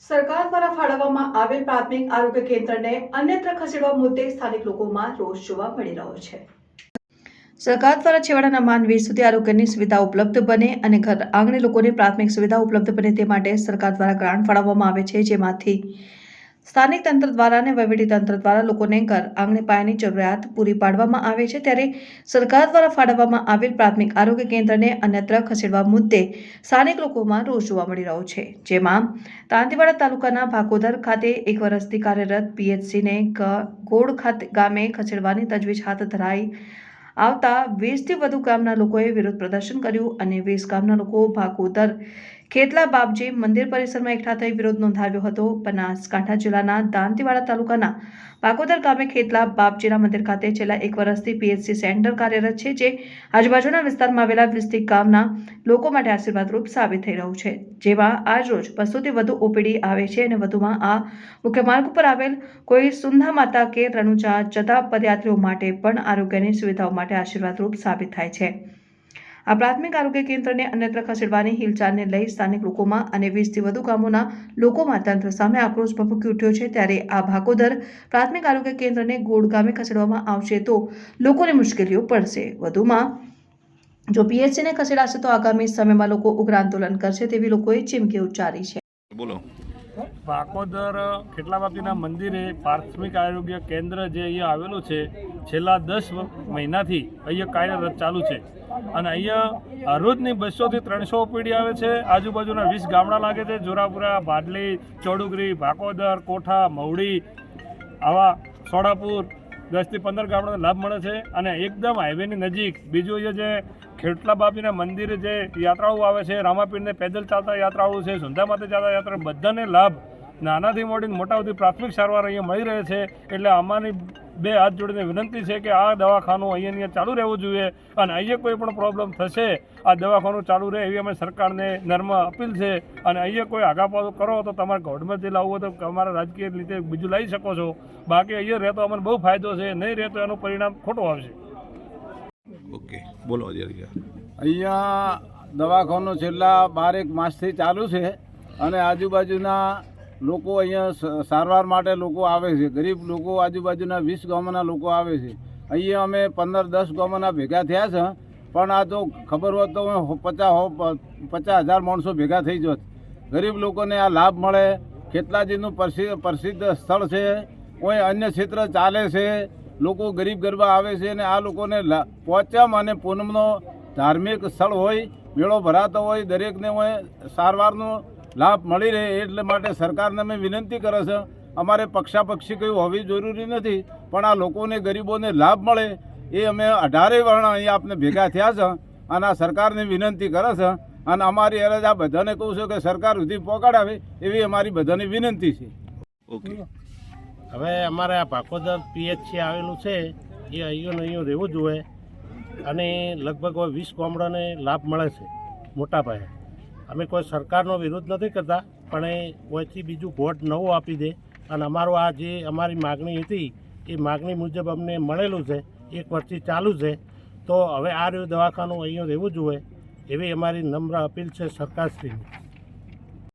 સરકાર દ્વારા ફાળવવામાં આવેલ પ્રાથમિક આરોગ્ય કેન્દ્રને અન્યત્ર ખસેડવા મુદ્દે સ્થાનિક લોકોમાં રોષ જોવા મળી રહ્યો છે। સરકાર દ્વારા છેવાડાના માનવી સુધી આરોગ્યની સુવિધા ઉપલબ્ધ બને અને ઘર આંગણે લોકોને પ્રાથમિક સુવિધા ઉપલબ્ધ બને તે માટે સરકાર દ્વારા ગ્રાન્ટ ફાળવવામાં આવે છે, જેમાંથી સ્થાનિક તંત્ર દ્વારા અને વહીવટી તંત્ર દ્વારા લોકોને ઘર આંગણે પાયાની જરૂરિયાત પૂરી પાડવામાં આવે છે। ત્યારે સરકાર દ્વારા ફાળવવામાં આવેલ પ્રાથમિક આરોગ્ય કેન્દ્રને અન્યત્ર ખસેડવા મુદ્દે સ્થાનિક લોકોમાં રોષ જોવા મળી રહ્યો છે, જેમાં દાંતીવાડા તાલુકાના ભાકોદર ખાતે 1 વર્ષથી કાર્યરત પીએચસીને ગોળ ગામે ખસેડવાની તજવીજ હાથ ધરાઈ આવતા 20થી વધુ ગામના લોકોએ વિરોધ પ્રદર્શન કર્યું અને 20 ગામના લોકો ભાકોદર ખેતલા બાપજી મંદિર પરિસરમાં એકઠા થઈ વિરોધ નોંધાવ્યો હતો। બનાસકાંઠા જિલ્લાના દાંતીવાડા તાલુકાના ભાકોદર ગામે ખેતલા બાપજીના મંદિર ખાતે છેલ્લા 1 વર્ષથી પીએચસી સેન્ટર કાર્યરત છે, જે આજુબાજુના વિસ્તારમાં આવેલા 20 ગામના લોકો માટે આશીર્વાદરૂપ સાબિત થઈ રહ્યું છે, જેમાં આજરોજ 200થી વધુ ઓપીડી આવે છે અને વધુમાં આ મુખ્ય માર્ગ ઉપર આવેલ કોઈ સુંધા માતા કે રણુજા જતા પદયાત્રીઓ માટે પણ આરોગ્યની સુવિધાઓ માટે આશીર્વાદરૂપ સાબિત થાય છે। આ પ્રાથમિક આરોગ્ય કેન્દ્રને અન્યત્ર ખસેડવાની હિલચાલને લઈ સ્થાનિક લોકોમાં અને 20થી વધુ ગામોના લોકોમાં તંત્ર સામે આક્રોશ ભભૂકી ઉઠ્યો છે। ત્યારે આ ભાકોદર પ્રાથમિક આરોગ્ય કેન્દ્રને ગોળ ગામે ખસેડવામાં આવશે તો લોકોને મુશ્કેલીઓ પડશે। વધુમાં જો પીએચસીને ખસેડાશે તો આગામી સમયમાં લોકો ઉગ્ર આંદોલન કરશે તેવી લોકોએ ચીમકી ઉચ્ચારી છે। બોલો। ભાકોદર ખેતલા બાપજીના મંદિરે પ્રાથમિક આરોગ્ય કેન્દ્ર જે અહીંયા આવેલું છે, છેલ્લા 10 મહિનાથી અહીંયા કાર્યરત ચાલુ છે અને અહીંયા રોજની 200થી 300 ઓપીડી આવે છે। આજુબાજુના 20 ગામડા લાગે છે, જોરાપુરા, ભાડલી, ચોડુગરી, ભાકોદર, કોઠા, મવડી, આવા સોડાપુર 10થી 15 ગામડાનો લાભ મળે છે અને એકદમ હાઈવેની નજીક બીજું અહીંયા જે ખેતલા બાપજીના મંદિરે જે યાત્રાળુ આવે છે, રામાપીરને પેદલ ચાલતા યાત્રાળુ છે, સુંધા માતા ચાલતા યાત્રાળુ, બધાને લાભ નાનાથી મોટીને મોટા સુધી પ્રાથમિક સારવાર અહીંયા મળી રહે છે। એટલે અમારી 2 હાથ જોડીને વિનંતી છે કે આ દવાખાનું અહીંયા ચાલુ રહેવું જોઈએ અને અહીંયા કોઈ પણ પ્રોબ્લેમ થશે આ દવાખાનું ચાલુ રહે એવી અમે સરકારને નર્મ અપીલ છે। અને અહીંયા કોઈ આઘાપાછો કરો તો તમારે ગવર્મેન્ટથી લાવવું હોય તો તમારા રાજકીય રીતે બીજું લાવી શકો છો, બાકી અહીંયા રહેતો અમને બહુ ફાયદો છે, નહીં રહેતો એનું પરિણામ ખોટું આવશે। ઓકે, બોલો। અહીંયા દવાખાનું છેલ્લા 12 માસથી ચાલુ છે અને આજુબાજુના લોકો અહીંયા સારવાર માટે લોકો આવે છે, ગરીબ લોકો આજુબાજુના 20 ગામના લોકો આવે છે। અહીંયા અમે 15-10 ગામના ભેગા થયા છે, પણ આ તો ખબર હોત તો 50,000 માણસો ભેગા થઈ જોત। ગરીબ લોકોને આ લાભ મળે। ખેતલાજીનું પ્રસિદ્ધ સ્થળ છે, કોઈ અન્ય ક્ષેત્ર ચાલે છે, લોકો ગરીબ ગરબા આવે છે અને આ લોકોને પોચમ અને પૂનમનો ધાર્મિક સ્થળ હોય, મેળો ભરાતો હોય, દરેકને હોય સારવારનો લાભ મળી રહે એટલે માટે સરકારને અમે વિનંતી કરે છે। અમારે પક્ષાપક્ષી કંઈ હોવી જરૂરી નથી, પણ આ લોકોને ગરીબોને લાભ મળે એ અમે 18 વર્ણ અહીંયા આપણે ભેગા થયા છે અને આ સરકારને વિનંતી કરે છે અને અમારી અરજ આ બધાને કહું છું કે સરકાર સુધી પહોંચાડાવે એવી અમારી બધાની વિનંતી છે। ઓકે। હવે અમારે આ ભાકોદર પીએચસી આવેલું છે એ અહીંયા રહેવું જોઈએ અને લગભગ 20 ગામડાને લાભ મળે છે મોટા પાયે। અમે કોઈ સરકારનો વિરોધ નથી કરતા, પણ એ કોઈથી બીજું ગોઠ નવું આપી દે અને અમારું આ જે અમારી માગણી હતી એ માગણી મુજબ અમને મળેલું છે, 1 વર્ષથી ચાલુ છે, તો હવે આ રહ્યું દવાખાનું અહીંયા રહેવું જોઈએ એવી અમારી નમ્ર અપીલ છે સરકારશ્રીની।